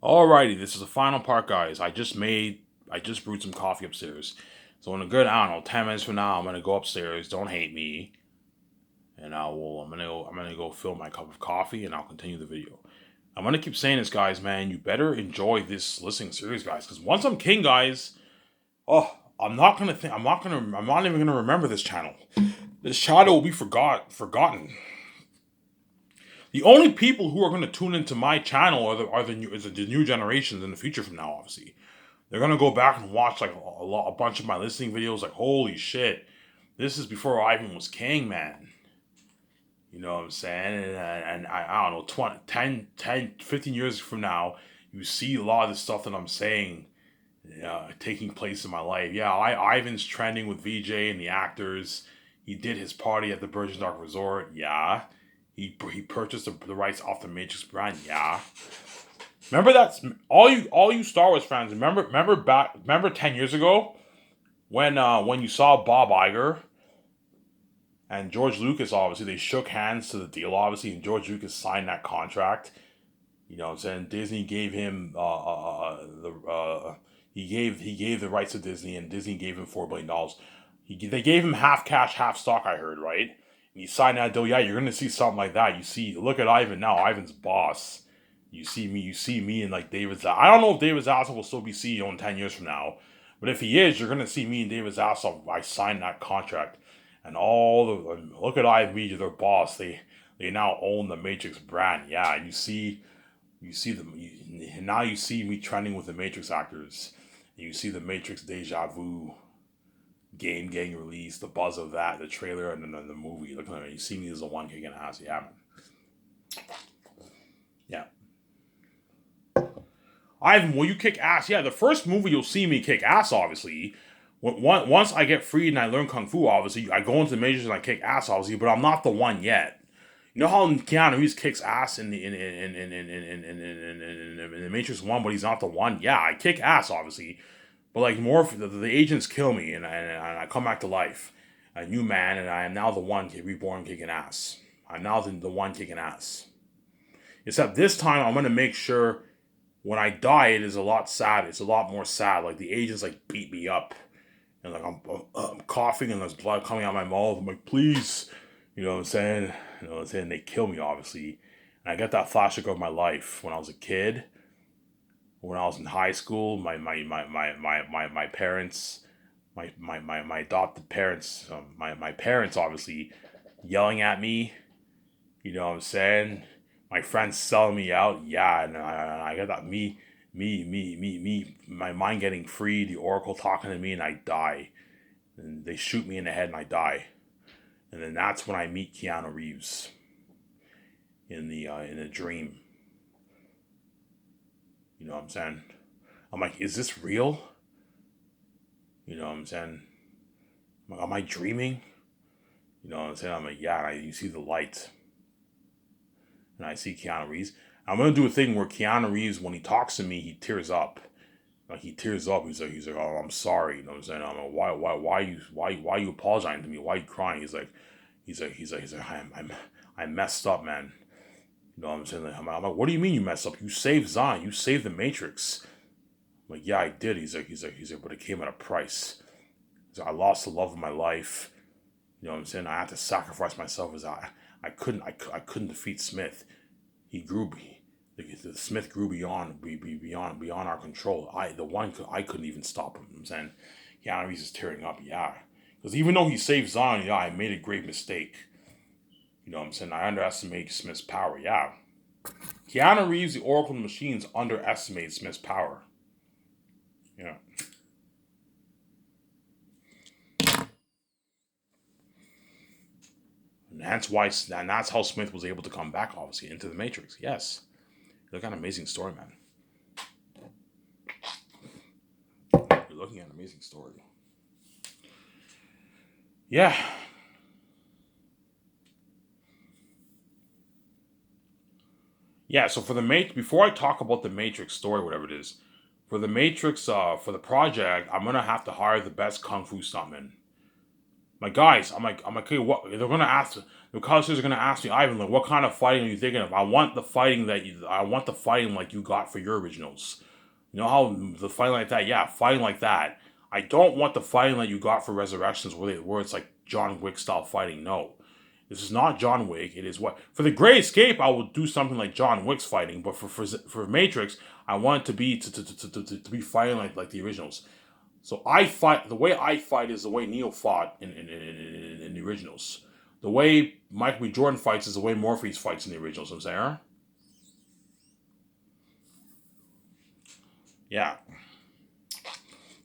Alrighty, this is the final part, guys. I just brewed some coffee upstairs. So in a good, I don't know, 10 minutes from now, I'm gonna go upstairs. Don't hate me, and I'm gonna go fill my cup of coffee, and I'll continue the video. I'm gonna keep saying this, guys. Man, you better enjoy this listening series, guys. Because once I'm king, guys, oh, I'm not even gonna remember this channel. This channel will be forgotten. The only people who are going to tune into my channel are the new generations in the future from now. Obviously, they're going to go back and watch like a bunch of my listening videos. Like, holy shit, this is before Ivan was king, man. You know what I'm saying? And I don't know, 20, 10, 15 years from now, you see a lot of the stuff that I'm saying taking place in my life. Yeah, Ivan's trending with VJ and the actors. He did his party at the Virgin Dark Resort. Yeah. He purchased the rights off the Matrix brand. Yeah. Remember that all you Star Wars fans. Remember 10 years ago when you saw Bob Iger and George Lucas. Obviously, they shook hands to the deal. Obviously, and George Lucas signed that contract. You know what I'm saying? Disney gave him he gave the rights to Disney, and Disney gave him $4 billion. They gave him half cash, half stock. I heard, right? And you sign that deal. Yeah, you're gonna see something like that. Look at Ivan now. Ivan's boss. You see me, and like David. I don't know if David Zaslav will still be CEO in 10 years from now, but if he is, you're gonna see me and David Zaslav. I signed that contract, and look at Ivan Media, their boss. They now own the Matrix brand. Yeah, now you see me trending with the Matrix actors. You see the Matrix Deja Vu game getting released, the buzz of that, the trailer, and then the movie. Look at it. You see me as the one kicking ass. Yeah, man. Yeah. Ivan, will you kick ass? Yeah, the first movie you'll see me kick ass, obviously. Once I get freed and I learn Kung Fu, obviously, I go into the Matrix and I kick ass, obviously, but I'm not the one yet. You know how Keanu Reeves kicks ass in the Matrix 1, but he's not the one? Yeah, I kick ass, obviously. But like more, the agents kill me, and I come back to life, a new man, and I am now the one reborn kicking ass. I'm now the one kicking ass. Except this time, I'm gonna make sure when I die, it is a lot sad. It's a lot more sad. Like the agents like beat me up, and like I'm coughing, and there's blood coming out of my mouth. I'm like, please, you know what I'm saying? You know what I'm saying? They kill me, obviously, and I get that flashback of my life when I was a kid. When I was in high school, my parents, my adopted parents, my parents obviously yelling at me. You know what I'm saying? My friends selling me out. Yeah, and I got that my mind getting free. The Oracle talking to me, and I die. And they shoot me in the head, and I die. And then that's when I meet Keanu Reeves in a dream. You know what I'm saying? I'm like, is this real? You know what I'm saying? I'm like, am I dreaming? You know what I'm saying? I'm like, yeah, you see the light. And I see Keanu Reeves. I'm gonna do a thing where Keanu Reeves, when he talks to me, he tears up. Like he tears up. He's like, oh, I'm sorry. You know what I'm saying? I'm like, why you apologizing to me? Why you crying? He's like, I messed up, man. You know what I'm saying? Like, I'm like, what do you mean you messed up? You saved Zion. You saved the Matrix. I'm like, yeah, I did. He's like, but it came at a price. I lost the love of my life. You know what I'm saying? I had to sacrifice myself as I couldn't defeat Smith. He grew. The Smith grew beyond our control. I couldn't even stop him. You know what I'm saying, Keanu Reeves is tearing up. Yeah, because even though he saved Zion, yeah, I made a great mistake. You know what I'm saying? I underestimated Smith's power. Yeah, Keanu Reeves, the Oracle machines underestimated Smith's power. Yeah. And that's how Smith was able to come back, obviously, into the Matrix. Yes. Look at an amazing story, man. You're looking at an amazing story. Yeah. Yeah, so before I talk about the Matrix story, whatever it is, for the Matrix, for the project, I'm gonna have to hire the best kung fu stuntman. My guys, I'm like, okay, what they're The customers are gonna ask me, Ivan, like, what kind of fighting are you thinking of? I want the fighting like you got for your originals. You know how the fighting like that? Yeah, fighting like that. I don't want the fighting that you got for Resurrections, where it's like John Wick style fighting. No, this is not John Wick. It is what for the Great Escape. I will do something like John Wick's fighting, but for Matrix, I want it to be to be fighting like the originals. So I fight the way I fight is the way Neo fought in the originals. The way Michael B. Jordan fights is the way Morpheus fights in the originals. I'm saying, yeah,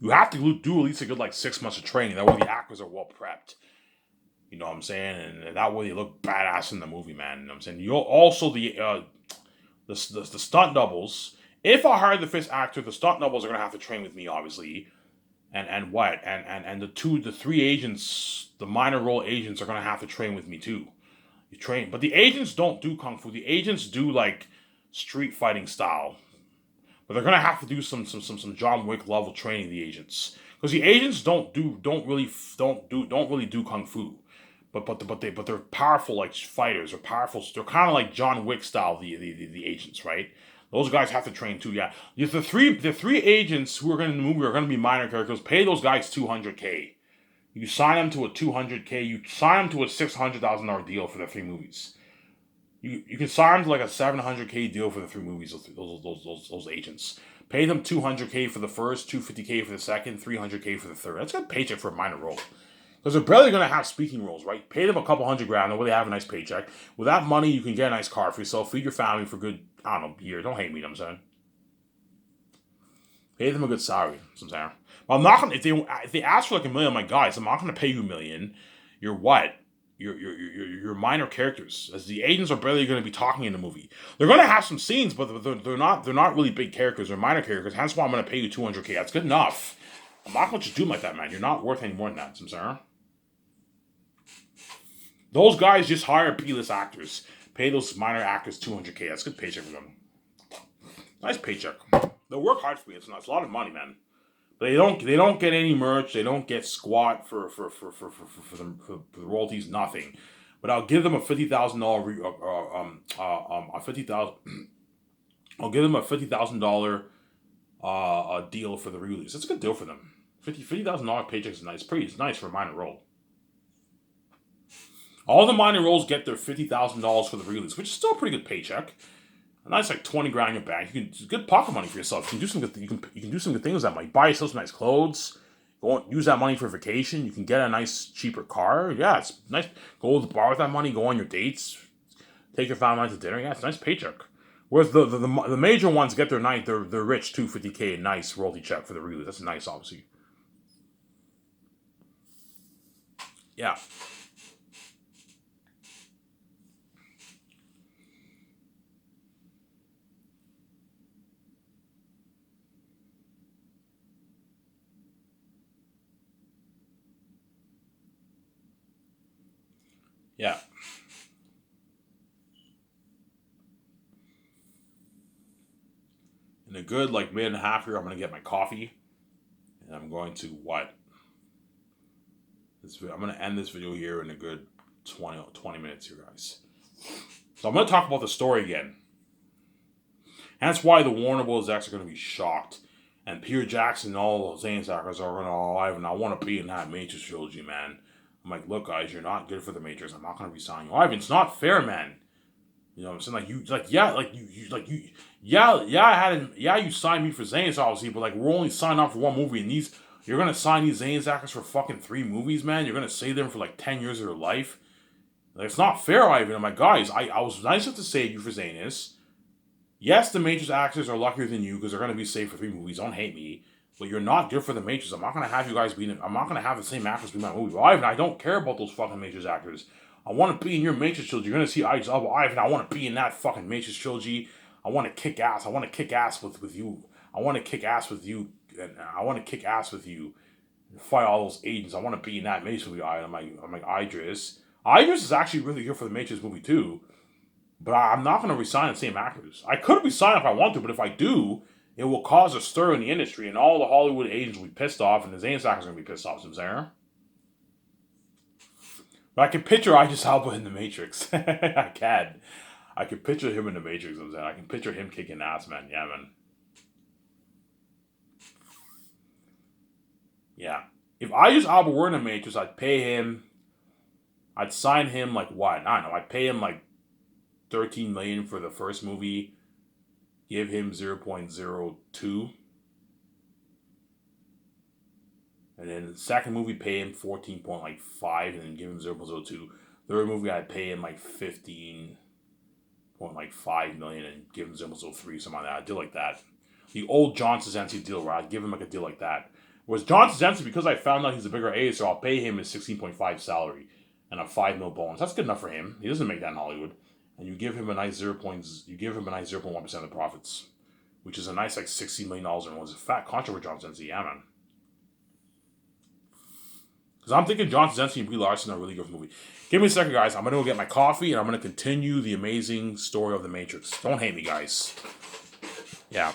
you have to do at least a good like 6 months of training. That way the actors are well prepped. You know what I'm saying, and that way they look badass in the movie, man. You know what I'm saying. You'll also the stunt doubles. If I hire the fifth actor, the stunt doubles are gonna have to train with me, obviously. And the three agents, the minor role agents, are gonna have to train with me too. You train, but the agents don't do kung fu. The agents do like street fighting style, but they're gonna have to do some John Wick level training. The agents, because the agents don't really do kung fu, but they're powerful like fighters. They're powerful. They're kind of like John Wick style. The agents, right? Those guys have to train too. Yeah, the three agents who are going to the movie are going to be minor characters. Pay those guys $200K. You sign them to a $200K. You sign them to a $600,000 deal for the three movies. You can sign them to like a $700K deal for the three movies. Those agents. Pay them $200K for the first, $250K for the second, $300K for the third. That's a good paycheck for a minor role. Because they're barely going to have speaking roles, right? Pay them a couple $100,000, where they have a nice paycheck. With that money, you can get a nice car for yourself, feed your family for good, I don't know, year. Don't hate me, you know what I'm saying? Pay them a good salary, you know what I'm saying? But I'm not going to, if they ask for like $1 million, I'm like, guys, I'm not going to pay you $1 million. You're what? You're minor characters. As the agents are barely going to be talking in the movie. They're going to have some scenes, but they're not really big characters. They're minor characters. Hence why I'm going to pay you $200K. That's good enough. I'm not going to just do them like that, man. You're not worth any more than that, you know what I'm saying? Those guys just hire B-list actors. Pay those minor actors $200K. That's a good paycheck for them. Nice paycheck. They'll work hard for me. It's a lot of money, man. They don't get any merch. They don't get squat for the royalties. Nothing. But I'll give them a $50,000 a 50,000. I'll give them a $50,000 deal for the release. That's a good deal for them. $50,000 paycheck is nice. It's nice for a minor role. All the minor roles get their $50,000 for the release, which is still a pretty good paycheck. A nice like $20,000 in your bank. It's good pocket money for yourself. You can do some good. You can do some good things with that money. Buy yourself some nice clothes. Use that money for vacation. You can get a nice cheaper car. Yeah, it's nice. Go to the bar with that money. Go on your dates. Take your family out to dinner. Yeah, it's a nice paycheck. Whereas the major ones get their rich $250K nice royalty check for the release. That's nice, obviously. Yeah. Yeah. In a good like minute and a half here, I'm gonna get my coffee, and I'm going to what? I'm gonna end this video here in a good 20 minutes here, guys. So I'm gonna talk about the story again. And that's why the Warner Bros. Execs are gonna be shocked, and Peter Jackson and all those Zane's actors are gonna Ivan, I want to be in that Matrix trilogy, man. I'm like, look, guys, you're not good for the Matrix. I'm not gonna resign you, Ivan. It's not fair, man. You know what I'm saying? You signed me for Zane's obviously, but like we're only signed up for one movie, and you're gonna sign these Zane's actors for fucking 3 movies, man. You're gonna save them for like 10 years of their life. Like it's not fair, Ivan. I'm like, guys, I was nice enough to save you for Zane's. Yes, the Matrix actors are luckier than you because they're gonna be saved for 3 movies. Don't hate me, but you're not good for the Matrix. I'm not gonna have you guys be. I'm not gonna have the same actors be my movie. But Ivan, I don't care about those fucking Matrix actors. I want to be in your Matrix trilogy. You're gonna see Ivan. I want to be in that fucking Matrix trilogy. I want to kick ass. I want to kick ass with you. I want to kick ass with you. And I want to kick ass with you. And fight all those agents. I want to be in that Matrix movie. I'm like Idris. Idris is actually really good for the Matrix movie too. But I'm not gonna resign the same actors. I could resign if I want to, but if I do, it will cause a stir in the industry, and all the Hollywood agents will be pissed off, and the Zane's actors are gonna be pissed off. I'm saying. I can picture Idris Elba in the Matrix. I can. I can picture him in the Matrix. I'm saying I can picture him kicking ass, man. Yeah, man. Yeah. If Idris Elba were in the Matrix, I'd pay him. I'd sign him like what? I don't know. I'd pay him like 13 million for the first movie. Give him 0.02, and then the second movie pay him 14.5, and then give him 0.02. Third movie I'd pay him like 15.5 million and give him 0.03, something like that. A deal like that. The old John Krasinski deal where I'd give him like a deal like that. Whereas John Krasinski, because I found out he's a bigger A, so I'll pay him his 16.5 salary and a 5 mil bonus. That's good enough for him. He doesn't make that in Hollywood. And you give him a nice 0.1% of the profits, which is a nice like $60 million, and was a fat contract for John Krasinski. Yeah, man. Because I'm thinking John Krasinski and Brie Larson are really good for the movie. Give me a second, guys. I'm going to go get my coffee, and I'm going to continue the amazing story of The Matrix. Don't hate me, guys. Yeah.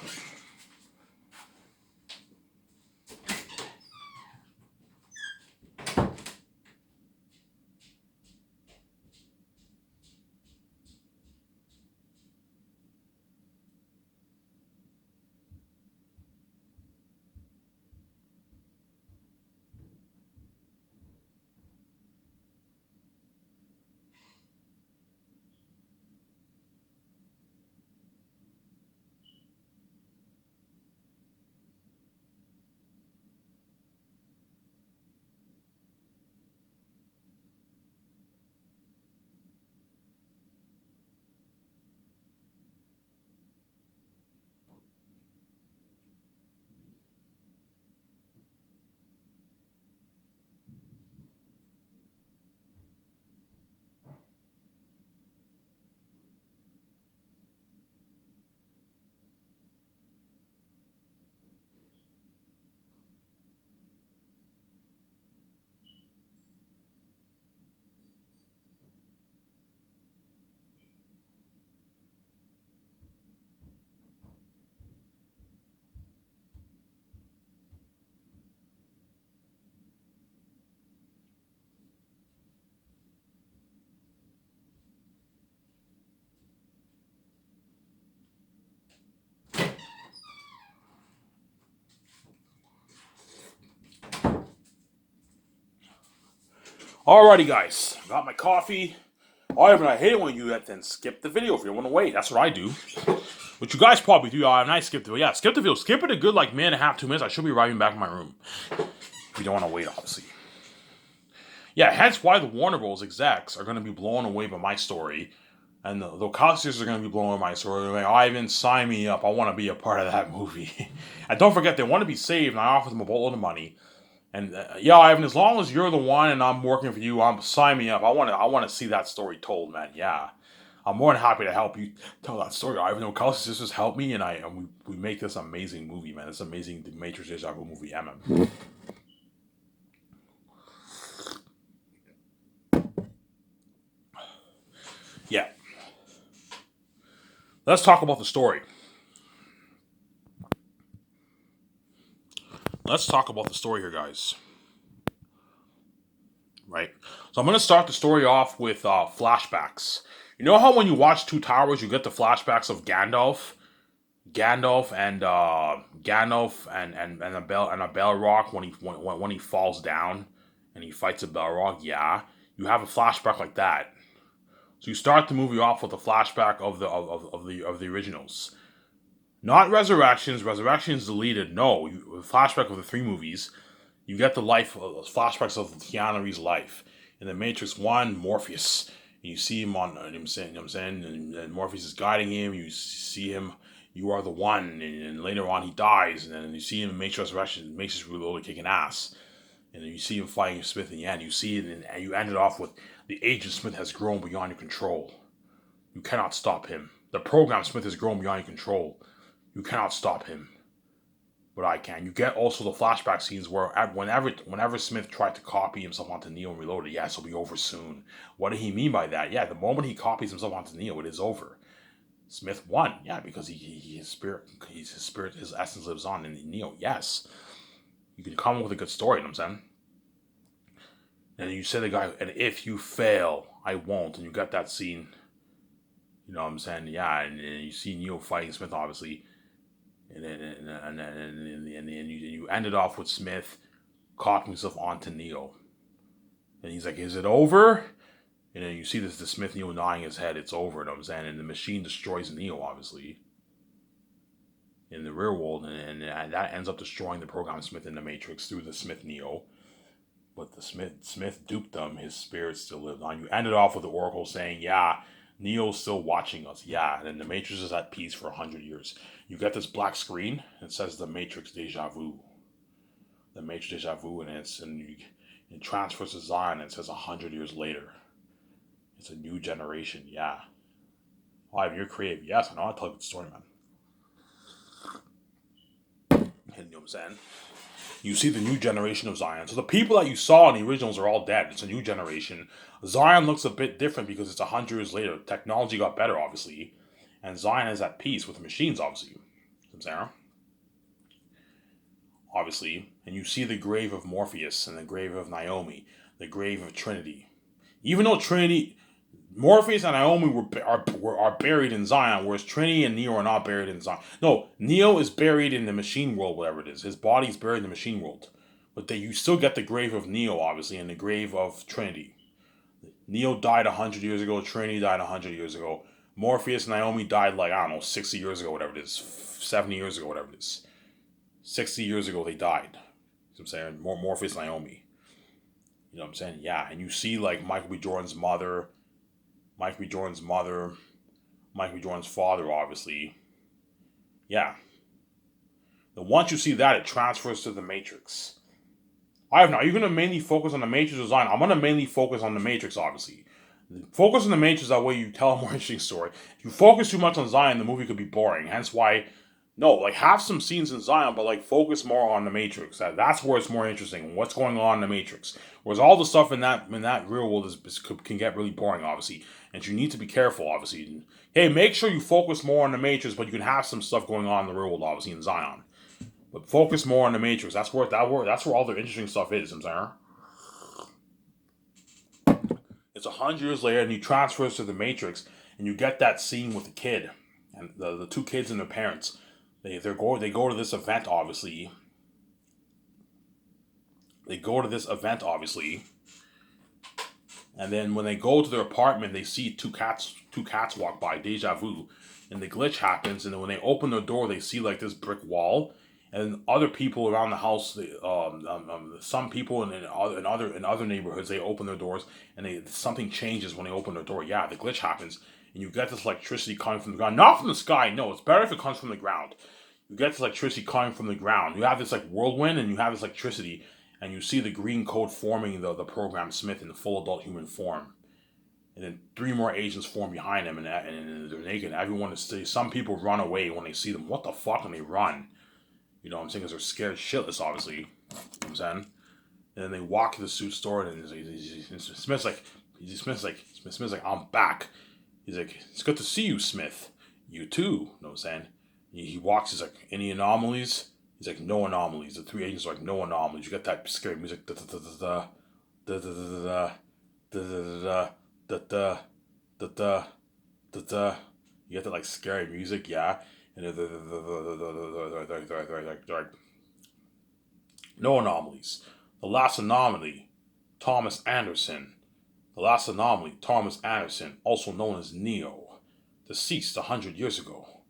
Alrighty, guys. Got my coffee. Alright, I hate it when you then skip the video if you don't want to wait. That's what I do. Which you guys probably do. And I skip the video. Yeah, skip the video. Skip it a good like minute and a half, 2 minutes. I should be arriving back in my room. If you don't want to wait, obviously. Yeah, hence why the Warner Bros. Execs are going to be blown away by my story. And the Wachowskis are going to be blown away by my story. They're like, Ivan, sign me up. I want to be a part of that movie. And don't forget, they want to be saved. And I offer them a boatload of money. And yeah, Ivan, as long as you're the one and I'm working for you, sign me up. I want to see that story told, man. Yeah, I'm more than happy to help you tell that story, Ivan. The Wachowski sisters help me, and we make this amazing movie, man. This amazing The Matrix Deja Vu movie, yeah, man. Yeah. Let's talk about the story. Let's talk about the story here, guys. Right. So I'm going to start the story off with flashbacks. You know how when you watch Two Towers, you get the flashbacks of Gandalf and a Balrog when he falls down and he fights a Balrog. Yeah, you have a flashback like that. So you start the movie off with a flashback of the originals, not Resurrections. Resurrections deleted. No, a flashback of the three movies. You get the flashbacks of Keanu Reeves' life in the Matrix 1. Morpheus. And you see him on. I'm saying, and Morpheus is guiding him. You see him. You are the one, and later on he dies, and then you see him in Matrix Resurrection. Matrix Reloaded kicking ass, and then you see him fighting Smith in the end. You see it, and you end it off with the agent Smith has grown beyond your control. You cannot stop him. The program Smith has grown beyond your control. You cannot stop him. But I can. You get also the flashback scenes where whenever Smith tried to copy himself onto Neo and Reloaded, yes, it'll be over soon. What did he mean by that? Yeah, the moment he copies himself onto Neo, it is over. Smith won, yeah, because his spirit, his essence lives on in Neo. Yes, you can come up with a good story. You know what I'm saying? And you say the guy, and if you fail, I won't. And you got that scene. You know what I'm saying? Yeah, and you see Neo fighting Smith, obviously, and you end it off with Smith cocking himself onto Neo, and he's like, "Is it over?" And then you see the Smith Neo nodding his head. It's over. You know what I'm saying? And the machine destroys Neo, obviously, in the real world, and that ends up destroying the program Smith in the Matrix through the Smith Neo. But the Smith duped them. His spirit still lived on. You ended off with the Oracle saying, "Yeah, Neo's still watching us. Yeah, and the Matrix is at peace for 100 years." You get this black screen. It says the Matrix Deja Vu. The Matrix Deja Vu, it transfers to Zion. And it says 100 years later. It's a new generation. Yeah. Live, you're creative. Yes, I know. I tell you the story, man. And you know what I'm saying? You see the new generation of Zion. So the people that you saw in the originals are all dead. It's a new generation. Zion looks a bit different because it's 100 years later. Technology got better, obviously. And Zion is at peace with the machines, obviously. You know what I'm saying? Obviously. And you see the grave of Morpheus and the grave of Naomi. The grave of Trinity. Even though Morpheus and Naomi are buried in Zion, whereas Trinity and Neo are not buried in Zion. No, Neo is buried in the machine world, whatever it is. His body's buried in the machine world. But you still get the grave of Neo, obviously, and the grave of Trinity. Neo died 100 years ago. Trinity died 100 years ago. Morpheus and Naomi died, like, I don't know, 60 years ago, whatever it is. 70 years ago, whatever it is. 60 years ago, they died. You know what I'm saying? Morpheus and Naomi. You know what I'm saying? Yeah. And you see, like, Michael B. Jordan's mother, Michael B. Jordan's father, obviously. Yeah. Then once you see that, it transfers to the Matrix. Are you going to mainly focus on the Matrix design? I'm going to mainly focus on the Matrix, obviously. Focus on the Matrix, that way you tell a more interesting story. If you focus too much on Zion, the movie could be boring. Hence why, no, like, have some scenes in Zion, but, like, focus more on the Matrix. That's where it's more interesting. What's going on in the Matrix? Whereas all the stuff in that real world can get really boring, obviously. And you need to be careful, obviously. Hey, make sure you focus more on the Matrix, but you can have some stuff going on in the real world, obviously, in Zion. But focus more on the Matrix. That's where all the interesting stuff is, I'm saying. It's 100 years later, and he transfers to the Matrix, and you get that scene with the kid and the two kids and their parents. They go to this event, obviously. They go to this event, obviously, and then when they go to their apartment, they see two cats walk by, deja vu, and the glitch happens. And then when they open their door, they see, like, this brick wall, and other people around the house, some people in other neighborhoods, they open their doors, and something changes when they open their door. Yeah, the glitch happens, and you get this electricity coming from the ground, not from the sky. No, it's better if it comes from the ground. You get this electricity coming from the ground. You have this, like, whirlwind, and you have this electricity, and you see the green code forming the program Smith in the full adult human form. And then 3 more agents form behind him, and they're naked. Everyone is still. Some people run away when they see them. What the fuck? And they run. You know what I'm saying? Because they're scared shitless, obviously. You know what I'm saying? And then they walk to the suit store, and Smith's like, I'm back. He's like, it's good to see you, Smith. You too. You know what I'm saying? He walks. He's like, any anomalies? He's like, no anomalies. The 3 agents are like, no anomalies. You get that scary music. Da da da da da da da da da da da da. You get that, like, scary music, yeah. And they're like, no anomalies. The last anomaly, Thomas Anderson. The last anomaly, Thomas Anderson, also known as Neo, deceased 100 years ago.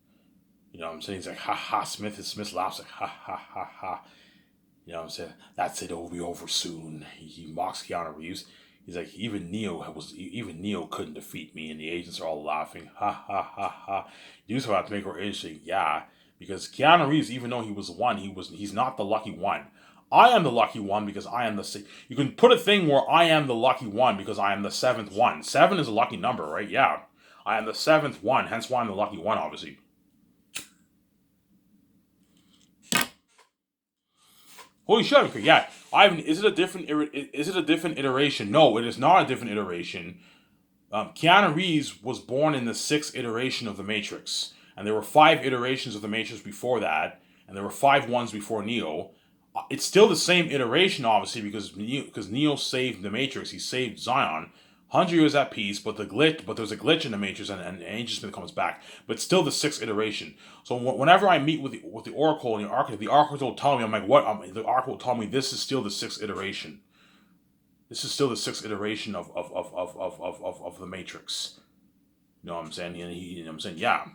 You know what I'm saying? He's like, ha ha, Smith laughs like, ha ha ha ha. You know what I'm saying? That's it, it'll be over soon. He mocks Keanu Reeves. He's like, even Neo couldn't defeat me, and the agents are all laughing. Ha ha ha ha. You just have to make her interesting, yeah. Because Keanu Reeves, even though he was one, he's not the lucky one. I am the lucky one because I am the. You can put a thing where I am the lucky one because I am the 7th one. 7 is a lucky number, right? Yeah. I am the 7th one, hence why I'm the lucky one, obviously. Holy shit! Yeah, Ivan. Is it a different iteration? No, it is not a different iteration. Keanu Reeves was born in the 6th iteration of the Matrix, and there were 5 iterations of the Matrix before that, and there were 5 ones before Neo. It's still the same iteration, obviously, because Neo saved the Matrix. He saved Zion. 100 years at peace, but there's a glitch in the Matrix, and Agent Smith comes back. But still the sixth iteration. So whenever I meet with the Oracle and the Oracle will tell me, I'm like, what? The Oracle will tell me this is still the sixth iteration. This is still the sixth iteration of the Matrix. You know what I'm saying? I'm saying, yeah.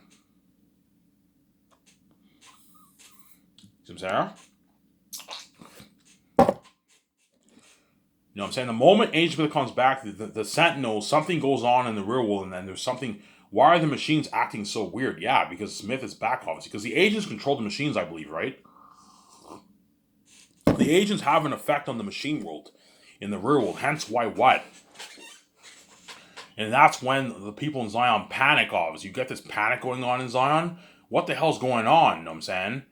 See what I'm saying? You know what I'm saying? The moment Agent Smith comes back, the Sentinel, something goes on in the real world, and then there's something. Why are the machines acting so weird? Yeah, because Smith is back, obviously. Because the agents control the machines, I believe, right? The agents have an effect on the machine world in the real world, hence why what? And that's when the people in Zion panic, obviously. You get this panic going on in Zion. What the hell's going on? You know what I'm saying?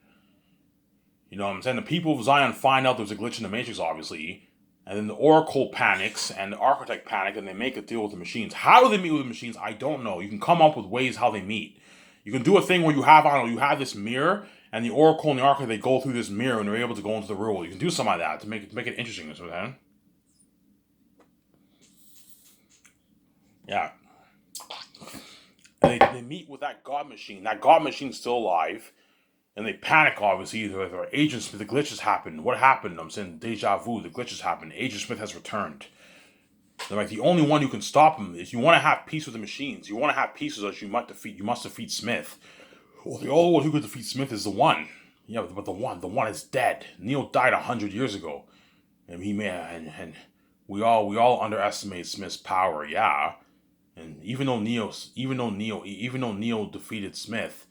You know what I'm saying? The people of Zion find out there's a glitch in the Matrix, obviously. And then the Oracle panics and the Architect panic and they make a deal with the machines. How do they meet with the machines? I don't know. You can come up with ways how they meet. You can do a thing where you have this mirror and the Oracle and the Architect, they go through this mirror and they're able to go into the real world. You can do something like that to make it interesting. You know what I'm saying? Yeah. And they meet with that God machine. That God machine's still alive. And they panic, obviously. Their Agent Smith, the glitches happened. What happened? I'm saying deja vu. The glitches happened. Agent Smith has returned. They're like, the only one who can stop him is you want to have peace with the machines. You want to have peace with us. You must defeat Smith. Well, the only one who could defeat Smith is the one. Yeah, but the one is dead. Neo died 100 years ago, and and we all underestimate Smith's power. Yeah, and even though Neo defeated Smith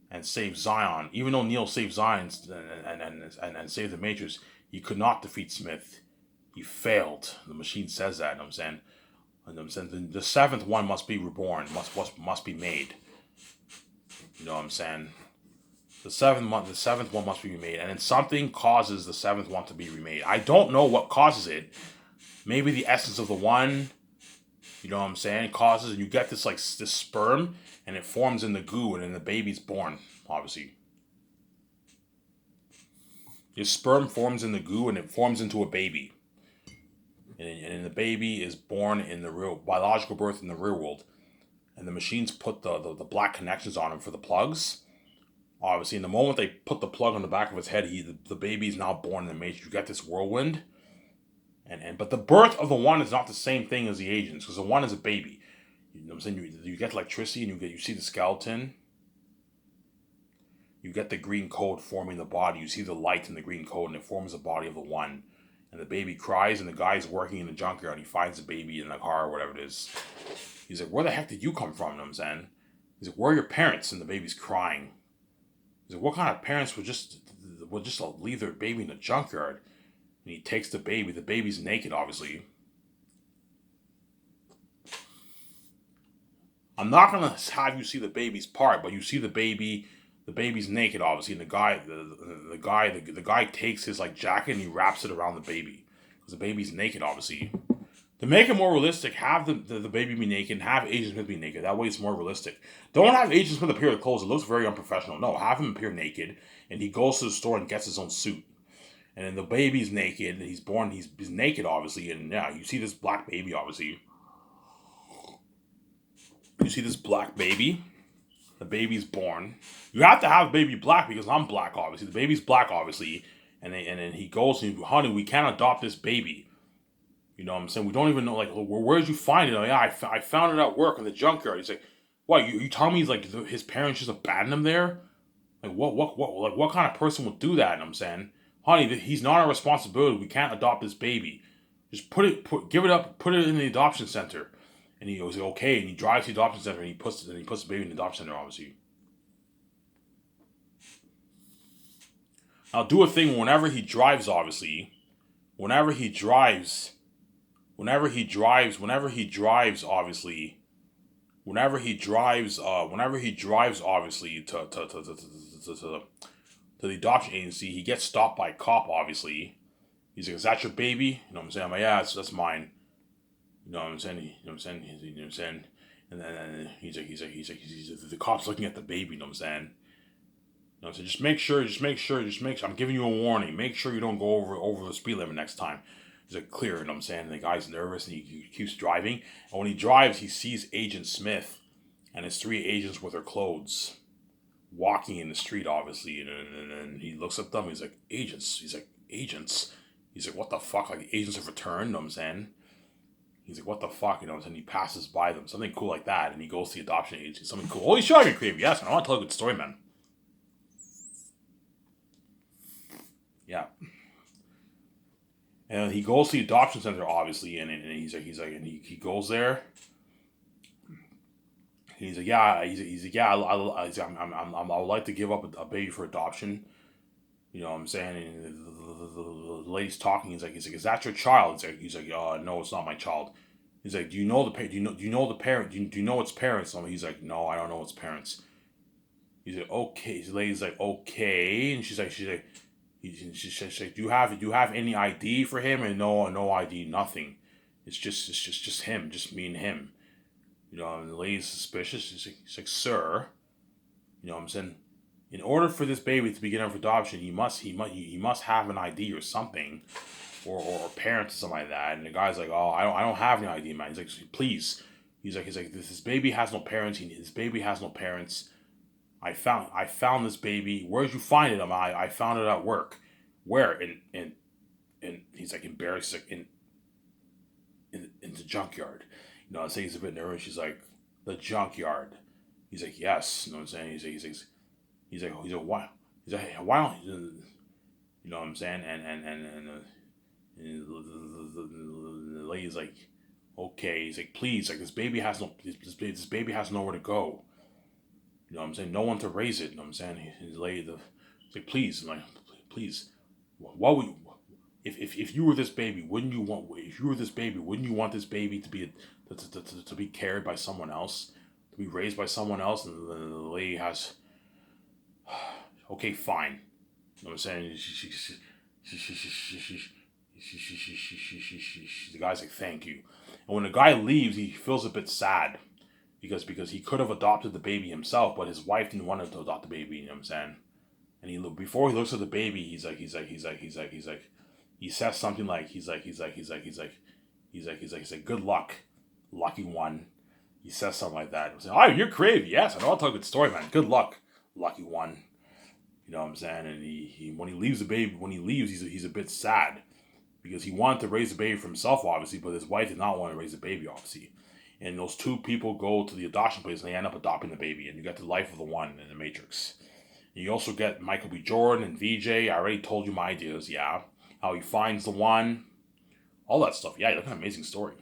and saved Zion, even though Neo saved Zion and saved the Matrix, he could not defeat Smith. He failed. The machine says that. You know what I'm saying. And I'm saying the seventh one must be reborn. Must be made. You know what I'm saying. The seventh one must be remade, and then something causes the seventh one to be remade. I don't know what causes it. Maybe the essence of the one. You know what I'm saying? It causes, and you get this this sperm, and it forms in the goo, and then the baby's born. Obviously, your sperm forms in the goo, and it forms into a baby. And the baby is born in the real biological birth in the real world, and the machines put the black connections on him for the plugs. Obviously, in the moment they put the plug on the back of his head, the baby is now born in the Matrix. You get this whirlwind, but the birth of the one is not the same thing as the agents, because the one is a baby. You know what I'm saying? You get electricity, and you see the skeleton. You get the green code forming the body. You see the light in the green code, and it forms the body of the one. And the baby cries, and the guy's working in the junkyard. He finds the baby in the car or whatever it is. He's like, "Where the heck did you come from?" You know what I'm saying? He's like, "Where are your parents?" And the baby's crying. He's like, "What kind of parents would just leave their baby in the junkyard?" And he takes the baby. The baby's naked, obviously. I'm not gonna have you see the baby's part, but you see the baby. The baby's naked, obviously, and the guy takes his jacket and he wraps it around the baby because the baby's naked, obviously. To make it more realistic, have the baby be naked and have Agent Smith be naked. That way it's more realistic. Don't have Agent Smith appear with clothes. It looks very unprofessional. No, have him appear naked and he goes to the store and gets his own suit. And then the baby's naked and he's naked, obviously. And yeah, you see this black baby, obviously. You see this black baby. The baby's born. You have to have the baby black because I'm black, obviously. The baby's black, obviously. And then he goes and, "Honey, we can't adopt this baby." You know what I'm saying? We don't even know, where did you find it? Yeah, I found it at work in the junkyard. He's like, "What? You telling me his parents just abandoned him there? What kind of person would do that?" And I'm saying, "Honey, he's not our responsibility. We can't adopt this baby. Just give it up, put it in the adoption center." And he goes, "Okay," and he drives to the adoption center and he puts the baby in the adoption center, obviously. I'll do a thing whenever he drives, obviously. Whenever he drives, obviously. Whenever he drives, obviously, to the adoption agency, he gets stopped by a cop, obviously. He's like, "Is that your baby?" You know what I'm saying? I'm like, "Yeah, that's mine." You know what I'm saying? You know what I'm saying? You know what I'm saying? And then he's like, the cop's looking at the baby, you know what I'm saying? You know, so just make sure. I'm giving you a warning. Make sure you don't go over the speed limit next time. He's like, clear, you know what I'm saying? And the guy's nervous and he keeps driving. And when he drives, he sees Agent Smith and his three agents with their clothes walking in the street, obviously. And he looks at them. He's like, agents. He's like, agents. He's like, what the fuck? Like, agents have returned, you know what I'm saying? He's like, what the fuck? You know what I'm saying? He passes by them. Something cool like that. And he goes to the adoption agency. Something cool. Holy shit, I creepy. Yes, I want to tell a good story, man. Yeah. And he goes to the adoption center, obviously, and he goes there. He's like, yeah, he's like, yeah, I would like to give up a baby for adoption. You know what I'm saying? And the lady's talking. He's like, is that your child? He's like, no, it's not my child. He's like, do you know the parent? Do you know its parents? And he's like, no, I don't know its parents. He's like, okay. The lady's like, okay, and she's like, do you have any ID for him? And no ID, nothing. It's just him, just me and him. You know, and the lady's suspicious. She's like, sir, you know what I'm saying? In order for this baby to be given for adoption, he must have an ID or something, or parents or something like that. And the guy's like, oh, I don't have any ID, man. He's like, please. He's like, this baby has no parents. This baby has no parents. I found this baby. Where'd you find it? I found it at work. Where? In he's like embarrassed. He's like in the junkyard. You know, I say he's a bit nervous. She's like, the junkyard. He's like, yes. You know what I'm saying? He's like, why? He's like, hey, why don't you know what I'm saying? And the lady's like, okay. He's like, please, like this baby has nowhere to go. You know what I'm saying? No one to raise it. You know what I'm saying? He's like, please, I'm like, please, what would you, if you were this baby, wouldn't you want? If you were this baby, wouldn't you want this baby to be to be carried by someone else, to be raised by someone else? And the lady has, okay, fine. You know what I'm saying? The guy's like, thank you. And when the guy leaves, he feels a bit sad because he could have adopted the baby himself, but his wife didn't want him to adopt the baby. You know what I'm saying? And before he looks at the baby, he says something like he's like good luck, lucky one. He says something like that. I'm saying, oh, you're creative. Yes, I know. I'll tell a good story, man. Good luck, lucky one. You know what I'm saying? And he when he leaves the baby, when he leaves, he's a bit sad because he wanted to raise the baby for himself, obviously, but his wife did not want to raise the baby, obviously. And those two people go to the adoption place and they end up adopting the baby, and you get the life of the one in the Matrix. And you also get Michael B. Jordan and VJ. I already told you my ideas, yeah. How he finds the one, all that stuff. Yeah, look at an amazing story.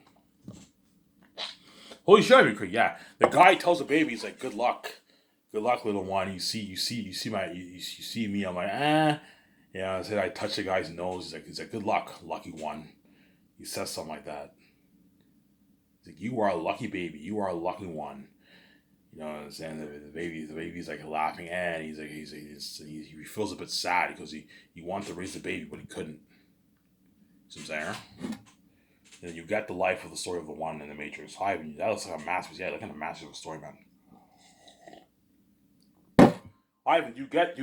Holy shit, Craig. Yeah, the guy tells the baby, he's like, good luck, little one. You see me. I'm like, eh. Yeah, I said I touch the guy's nose. He's like, good luck, lucky one. He says something like that. He's like, you are a lucky baby. You are a lucky one. You know what I'm saying? The baby's like laughing, and he feels a bit sad because he wanted to raise the baby, but he couldn't. See what I'm saying? And you get the life of the story of the one in the Matrix. That looks like a masterpiece. Yeah, look at a masterpiece story, man. Ivan, you got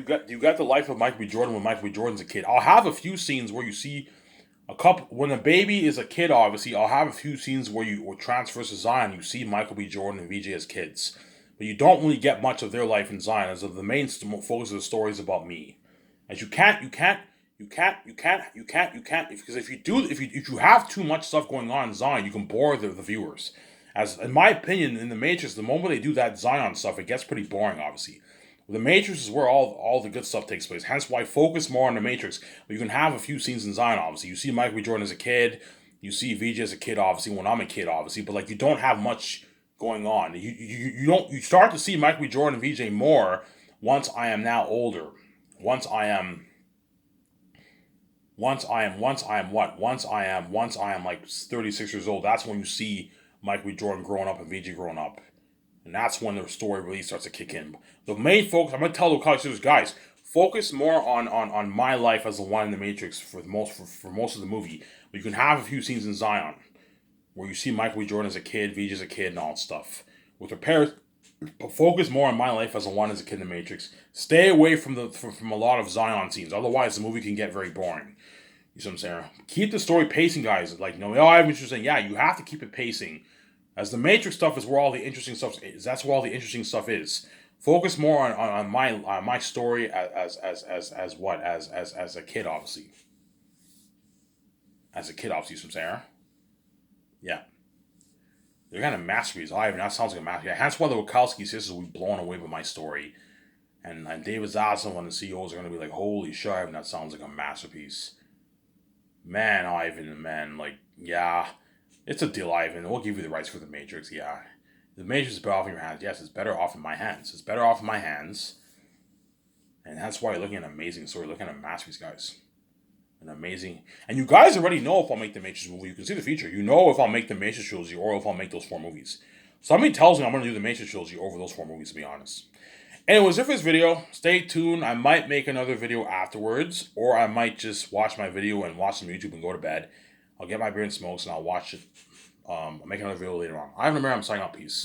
the life of Michael B. Jordan when Michael B. Jordan's a kid. I'll have a few scenes where you see a couple when a baby is a kid. Obviously, I'll have a few scenes where transfers to Zion. You see Michael B. Jordan and VJ as kids, but you don't really get much of their life in Zion. As the main focus of the story is about me. As you can't because if you have too much stuff going on in Zion, you can bore the viewers. As in my opinion, in the Matrix, the moment they do that Zion stuff, it gets pretty boring. Obviously. The Matrix is where all the good stuff takes place. Hence why I focus more on the Matrix. But you can have a few scenes in Zion, obviously. You see Michael B. Jordan as a kid. You see VJ as a kid, obviously, when I'm a kid, obviously. But like you don't have much going on. You start to see Michael B. Jordan and VJ more once I am now older. Once I am like 36 years old. That's when you see Michael B. Jordan growing up and VJ growing up. And that's when the story really starts to kick in. The main focus, I'm going to tell the college students, guys, focus more on my life as the one in the Matrix for most of the movie. But you can have a few scenes in Zion where you see Michael B. Jordan as a kid, VJ as a kid, and all that stuff. With their parents Focus more on my life as I wanted as a kid in the Matrix. Stay away from a lot of Zion scenes. Otherwise, the movie can get very boring. You see what I'm saying? Keep the story pacing, guys. Like, I've been saying, yeah, you have to keep it pacing. As the Matrix stuff is where all the interesting stuff is. That's where all the interesting stuff is. Focus more on my story as a kid, obviously. As a kid, obviously, you see what I'm saying? Yeah. They're kind of masterpieces. That sounds like a masterpiece. Yeah, that's why the Wachowski sisters will be blown away by my story. And David Zaslav and the CEOs are going to be like, holy shit, Ivan, that sounds like a masterpiece. Man, Ivan, man, like, yeah, it's a deal, Ivan. We'll give you the rights for the Matrix, yeah. The Matrix is better off in your hands. Yes, it's better off in my hands. It's better off in my hands. And that's why you're looking at an amazing story, looking at a masterpiece, guys. An amazing. And you guys already know if I'll make the Matrix movie. You can see the future. You know if I'll make the Matrix trilogy or if I'll make those 4 movies. Somebody tells me I'm going to do the Matrix trilogy over those 4 movies, to be honest. Anyways, if this video, stay tuned. I might make another video afterwards, or I might just watch my video and watch some YouTube and go to bed. I'll get my beer and smokes and I'll watch it. I'll make another video later on. I have a number. I'm signing out. Peace.